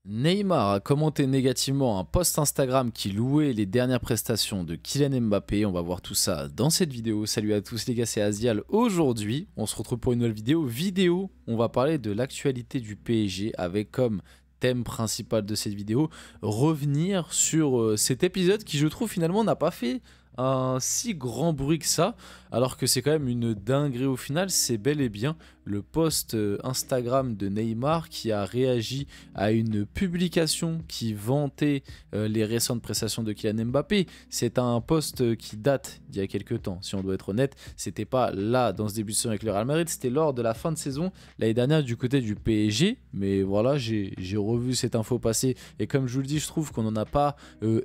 Neymar a commenté négativement un post Instagram qui louait les dernières prestations de Kylian Mbappé. On va voir tout ça dans cette vidéo. Salut à tous les gars, c'est Azial. Aujourd'hui, on se retrouve pour une nouvelle vidéo. On va parler de l'actualité du PSG avec comme thème principal de cette vidéo revenir sur cet épisode qui, je trouve, finalement n'a pas fait un si grand bruit que ça, alors que c'est quand même une dinguerie au final. C'est bel et bien le post Instagram de Neymar qui a réagi à une publication qui vantait les récentes prestations de Kylian Mbappé. C'est un post qui date d'il y a quelques temps, si on doit être honnête. C'était pas là dans ce début de saison avec le Real Madrid, c'était lors de la fin de saison l'année dernière du côté du PSG. Mais voilà, j'ai revu cette info passer et comme je vous le dis, je trouve qu'on n'en a pas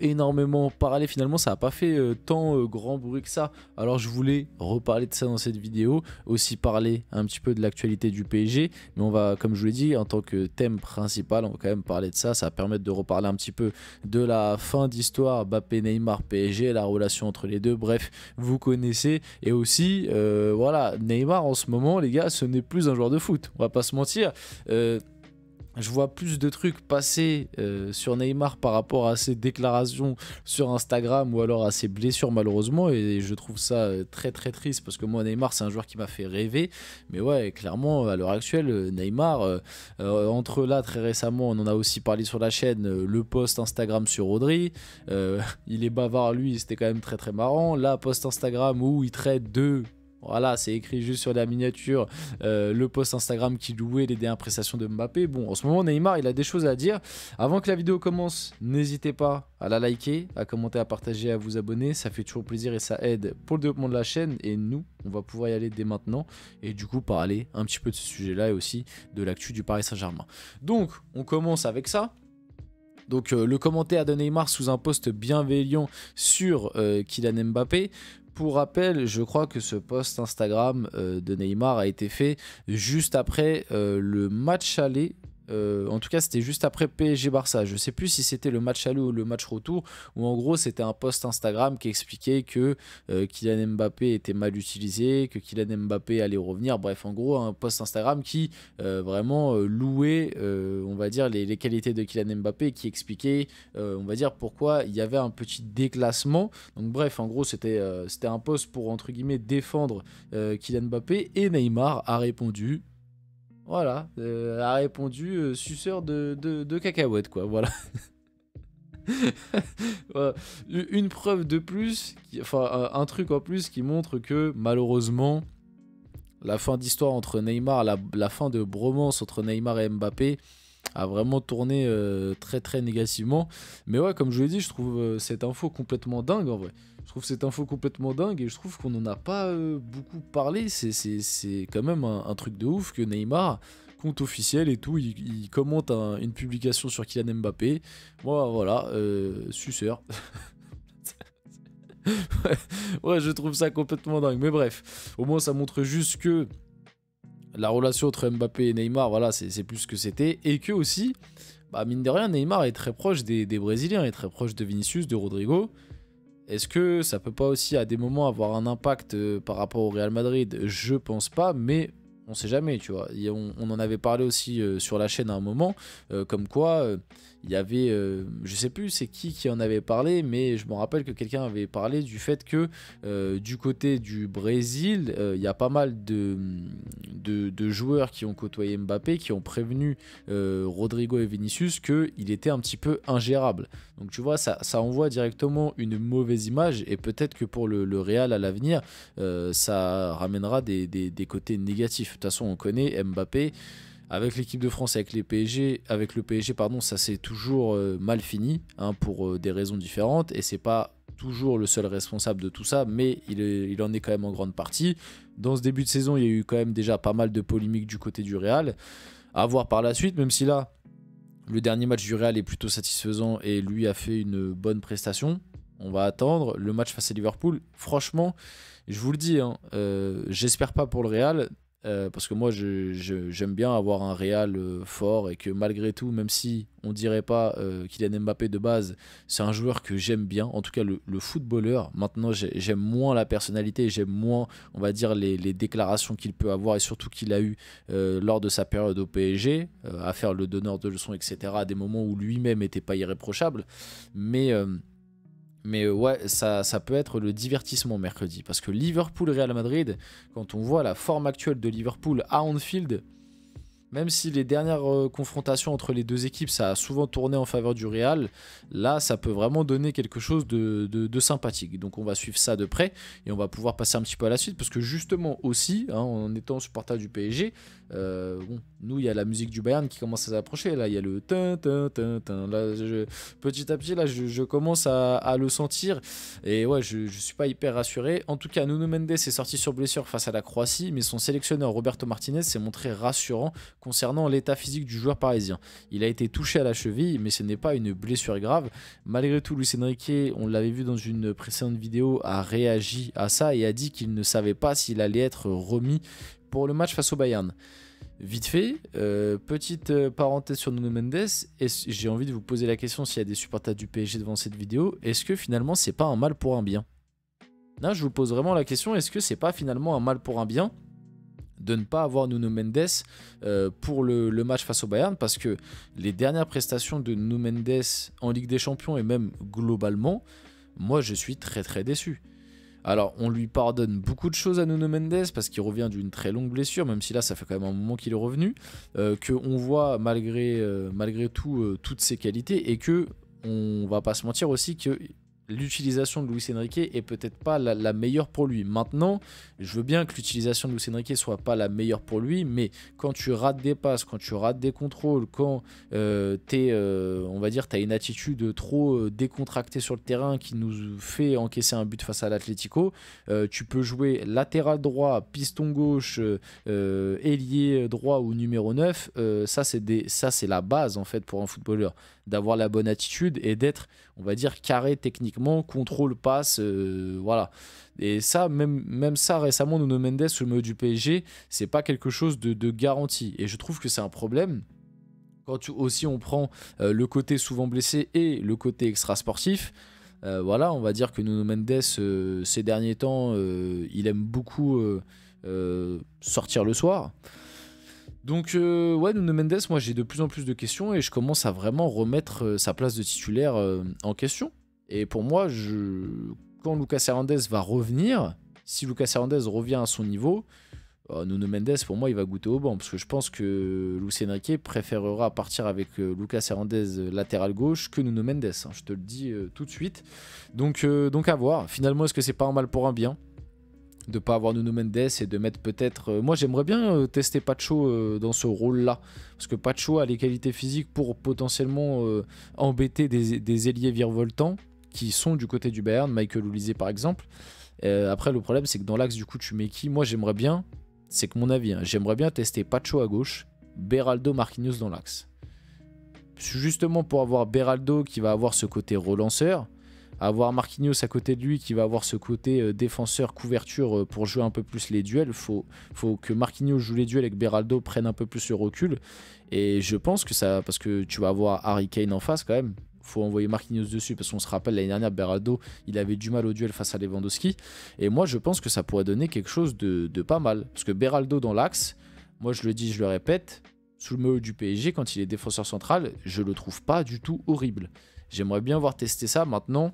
énormément parlé. Finalement, ça n'a pas fait tant grand bruit que ça. Alors je voulais reparler de ça dans cette vidéo, aussi parler un petit peu de l'actualité du PSG, mais on va, comme je vous l'ai dit, en tant que thème principal, on va quand même parler de ça. Ça va permettre de reparler un petit peu de la fin d'histoire Mbappé, Neymar, PSG, la relation entre les deux. Bref, vous connaissez. Et aussi, voilà, Neymar en ce moment, les gars, ce n'est plus un joueur de foot. On va pas se mentir. Je vois plus de trucs passer sur Neymar par rapport à ses déclarations sur Instagram ou alors à ses blessures malheureusement, et je trouve ça très très triste parce que moi Neymar c'est un joueur qui m'a fait rêver. Mais ouais, clairement à l'heure actuelle Neymar, entre là très récemment on en a aussi parlé sur la chaîne, le post Instagram sur Rodri, il est bavard lui, c'était quand même très très marrant. Là, post Instagram où il traite de... Voilà, c'est écrit juste sur la miniature, le post Instagram qui louait les dernières prestations de Mbappé. Bon, en ce moment, Neymar, il a des choses à dire. Avant que la vidéo commence, n'hésitez pas à la liker, à commenter, à partager, à vous abonner. Ça fait toujours plaisir et ça aide pour le développement de la chaîne. Et nous, on va pouvoir y aller dès maintenant. Et du coup, parler un petit peu de ce sujet-là et aussi de l'actu du Paris Saint-Germain. Donc, on commence avec ça. Donc le commentaire de Neymar sous un post bienveillant sur Kylian Mbappé. Pour rappel, je crois que ce post Instagram de Neymar a été fait juste après le match aller. En tout cas, c'était juste après PSG-Barça. Je ne sais plus si c'était le match aller ou le match retour, où en gros, c'était un post Instagram qui expliquait que Kylian Mbappé était mal utilisé, que Kylian Mbappé allait revenir. Bref, en gros, un post Instagram qui vraiment louait, on va dire, les qualités de Kylian Mbappé, qui expliquait, on va dire, pourquoi il y avait un petit déclassement. Donc bref, en gros, c'était un post pour, entre guillemets, défendre Kylian Mbappé, et Neymar a répondu... Voilà, a répondu suceur de cacahuètes, quoi, voilà. Voilà. Une preuve de plus, enfin un truc en plus qui montre que malheureusement, la fin d'histoire entre Neymar, la fin de bromance entre Neymar et Mbappé a vraiment tourné très très négativement. Mais ouais, comme je l'ai dit, je trouve cette info complètement dingue en vrai. Je trouve cette info complètement dingue et je trouve qu'on n'en a pas beaucoup parlé. C'est quand même un truc de ouf que Neymar, compte officiel et tout, il commente une publication sur Kylian Mbappé. Moi, voilà, suceur. Ouais, je trouve ça complètement dingue. Mais bref, au moins ça montre juste que la relation entre Mbappé et Neymar, voilà, c'est plus ce que c'était. Et que aussi, bah, mine de rien, Neymar est très proche des Brésiliens, est très proche de Vinicius, de Rodrigo. Est-ce que ça peut pas aussi à des moments avoir un impact par rapport au Real Madrid? Je pense pas, mais on sait jamais, tu vois. On en avait parlé aussi sur la chaîne à un moment, comme quoi il y avait, je sais plus c'est qui en avait parlé, mais je me rappelle que quelqu'un avait parlé du fait que du côté du Brésil, il y a pas mal de joueurs qui ont côtoyé Mbappé, qui ont prévenu Rodrigo et Vinicius qu'il était un petit peu ingérable. Donc tu vois, ça envoie directement une mauvaise image et peut-être que pour le Real à l'avenir, ça ramènera des côtés négatifs. De toute façon, on connaît Mbappé. Avec l'équipe de France, avec le PSG, pardon, ça s'est toujours mal fini, hein, pour des raisons différentes, et c'est pas toujours le seul responsable de tout ça, mais il en est quand même en grande partie. Dans ce début de saison, il y a eu quand même déjà pas mal de polémiques du côté du Real. À voir par la suite, même si là, le dernier match du Real est plutôt satisfaisant et lui a fait une bonne prestation. On va attendre le match face à Liverpool. Franchement, je vous le dis, hein, j'espère pas pour le Real. Parce que moi j'aime bien avoir un Real fort et que malgré tout, même si on dirait pas Kylian Mbappé de base, c'est un joueur que j'aime bien, en tout cas le footballeur. Maintenant j'aime moins la personnalité, j'aime moins on va dire les déclarations qu'il peut avoir et surtout qu'il a eu lors de sa période au PSG, à faire le donneur de leçons etc. à des moments où lui-même n'était pas irréprochable. Mais ouais, ça peut être le divertissement mercredi. Parce que Liverpool-Real Madrid, quand on voit la forme actuelle de Liverpool à Anfield, même si les dernières confrontations entre les deux équipes, ça a souvent tourné en faveur du Real, là, ça peut vraiment donner quelque chose de sympathique. Donc on va suivre ça de près et on va pouvoir passer un petit peu à la suite. Parce que justement aussi, hein, en étant supporter du PSG, bon, nous, il y a la musique du Bayern qui commence à s'approcher. Là, il y a le tin, tin, tin, tin. Là, petit à petit, là, je commence à le sentir. Et ouais, je suis pas hyper rassuré. En tout cas, Nuno Mendes est sorti sur blessure face à la Croatie, mais son sélectionneur Roberto Martinez s'est montré rassurant concernant l'état physique du joueur parisien. Il a été touché à la cheville, mais ce n'est pas une blessure grave. Malgré tout, Luis Enrique, on l'avait vu dans une précédente vidéo, a réagi à ça et a dit qu'il ne savait pas s'il allait être remis pour le match face au Bayern. Vite fait, petite parenthèse sur Nuno Mendes, j'ai envie de vous poser la question s'il y a des supporters du PSG devant cette vidéo, est-ce que finalement c'est pas un mal pour un bien? Là je vous pose vraiment la question, est-ce que c'est pas finalement un mal pour un bien de ne pas avoir Nuno Mendes pour le match face au Bayern, parce que les dernières prestations de Nuno Mendes en Ligue des Champions et même globalement, moi je suis très très déçu. Alors, on lui pardonne beaucoup de choses à Nuno Mendes parce qu'il revient d'une très longue blessure, même si là, ça fait quand même un moment qu'il est revenu, qu'on voit malgré tout toutes ses qualités et que on va pas se mentir aussi que l'utilisation de Luis Enrique est peut-être pas la meilleure pour lui. Maintenant, je veux bien que l'utilisation de Luis Enrique soit pas la meilleure pour lui, mais quand tu rates des passes, quand tu rates des contrôles, quand on va dire, tu as une attitude trop décontractée sur le terrain qui nous fait encaisser un but face à l'Atlético, tu peux jouer latéral droit, piston gauche, ailier droit ou numéro 9, ça c'est la base en fait pour un footballeur, d'avoir la bonne attitude et d'être, on va dire, carré techniquement, contrôle, passe, voilà. Et ça, même ça, récemment, Nuno Mendes, sous le maillot du PSG, c'est pas quelque chose de garanti. Et je trouve que c'est un problème. Quand aussi on prend le côté souvent blessé et le côté extra-sportif, voilà, on va dire que Nuno Mendes, ces derniers temps, il aime beaucoup sortir le soir. Donc ouais, Nuno Mendes, moi j'ai de plus en plus de questions et je commence à vraiment remettre sa place de titulaire en question. Et pour moi, quand Lucas Hernandez va revenir, si Lucas Hernandez revient à son niveau, Nuno Mendes, pour moi, il va goûter au banc. Parce que je pense que Luis Enrique préférera partir avec Lucas Hernandez latéral gauche que Nuno Mendes. Hein, je te le dis tout de suite. Donc à voir. Finalement, est-ce que c'est pas un mal pour un bien de pas avoir Nuno Mendes et de mettre peut-être... moi j'aimerais bien tester Pacho dans ce rôle-là, parce que Pacho a les qualités physiques pour potentiellement embêter des ailiers virevoltants qui sont du côté du Bayern, Michael Olise par exemple. Après le problème c'est que dans l'axe du coup tu mets qui? Moi j'aimerais bien, c'est que mon avis, hein, j'aimerais bien tester Pacho à gauche, Beraldo, Marquinhos dans l'axe. Justement pour avoir Beraldo qui va avoir ce côté relanceur, avoir Marquinhos à côté de lui qui va avoir ce côté défenseur, couverture pour jouer un peu plus les duels. Faut que Marquinhos joue les duels et que Beraldo prenne un peu plus le recul. Et je pense que ça, parce que tu vas avoir Harry Kane en face quand même, faut envoyer Marquinhos dessus parce qu'on se rappelle l'année dernière, Beraldo il avait du mal au duel face à Lewandowski. Et moi je pense que ça pourrait donner quelque chose de pas mal. Parce que Beraldo dans l'axe, moi je le dis, je le répète, sous le maillot du PSG, quand il est défenseur central, je le trouve pas du tout horrible. J'aimerais bien voir tester ça. Maintenant,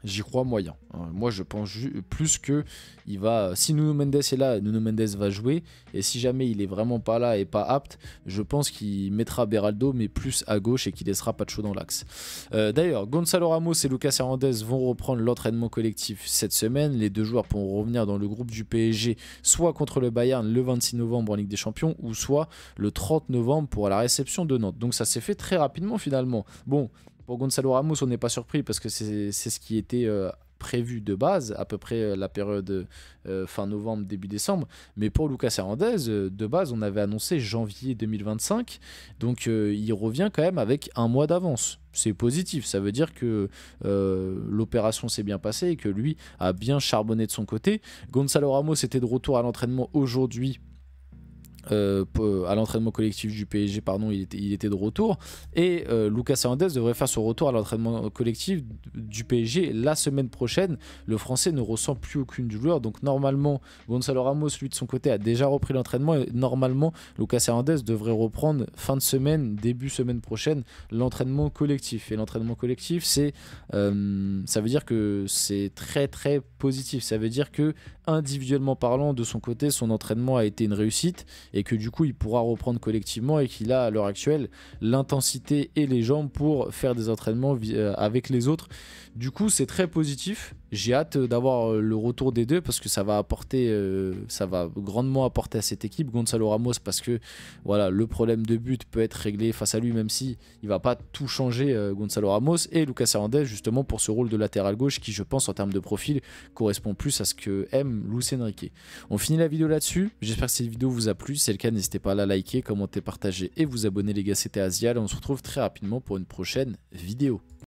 j'y crois moyen. Moi, je pense plus que il va. Si Nuno Mendes est là, Nuno Mendes va jouer. Et si jamais il est vraiment pas là et pas apte, je pense qu'il mettra Beraldo, mais plus à gauche et qu'il laissera Pacho dans l'axe. D'ailleurs, Gonzalo Ramos et Lucas Hernandez vont reprendre l'entraînement collectif cette semaine. Les deux joueurs pourront revenir dans le groupe du PSG, soit contre le Bayern le 26 novembre en Ligue des Champions, ou soit le 30 novembre pour la réception de Nantes. Donc ça s'est fait très rapidement finalement. Bon. Pour Gonzalo Ramos, on n'est pas surpris parce que c'est ce qui était prévu de base, à peu près la période fin novembre, début décembre. Mais pour Lucas Hernandez, de base, on avait annoncé janvier 2025. Donc il revient quand même avec un mois d'avance. C'est positif, ça veut dire que l'opération s'est bien passée et que lui a bien charbonné de son côté. Gonzalo Ramos était de retour à l'entraînement aujourd'hui à l'entraînement collectif du PSG, pardon, il était de retour. Et Lucas Hernandez devrait faire son retour à l'entraînement collectif du PSG la semaine prochaine. Le Français ne ressent plus aucune douleur. Donc normalement, Gonzalo Ramos, lui de son côté, a déjà repris l'entraînement. Et normalement, Lucas Hernandez devrait reprendre fin de semaine, début semaine prochaine, l'entraînement collectif. Et l'entraînement collectif, ça veut dire que c'est très très positif. Ça veut dire que individuellement parlant, de son côté, son entraînement a été une réussite et que du coup il pourra reprendre collectivement et qu'il a à l'heure actuelle l'intensité et les jambes pour faire des entraînements avec les autres. Du coup c'est très positif. J'ai hâte d'avoir le retour des deux parce que ça va apporter, ça va grandement apporter à cette équipe. Gonzalo Ramos parce que voilà, le problème de but peut être réglé face à lui même si il va pas tout changer, Gonzalo Ramos, et Lucas Hernandez justement pour ce rôle de latéral gauche qui je pense en termes de profil correspond plus à ce que aime Luis Enrique. On finit la vidéo là-dessus. J'espère que cette vidéo vous a plu. Si c'est le cas, n'hésitez pas à la liker, commenter, partager et vous abonner les gars. C'était Azial et on se retrouve très rapidement pour une prochaine vidéo.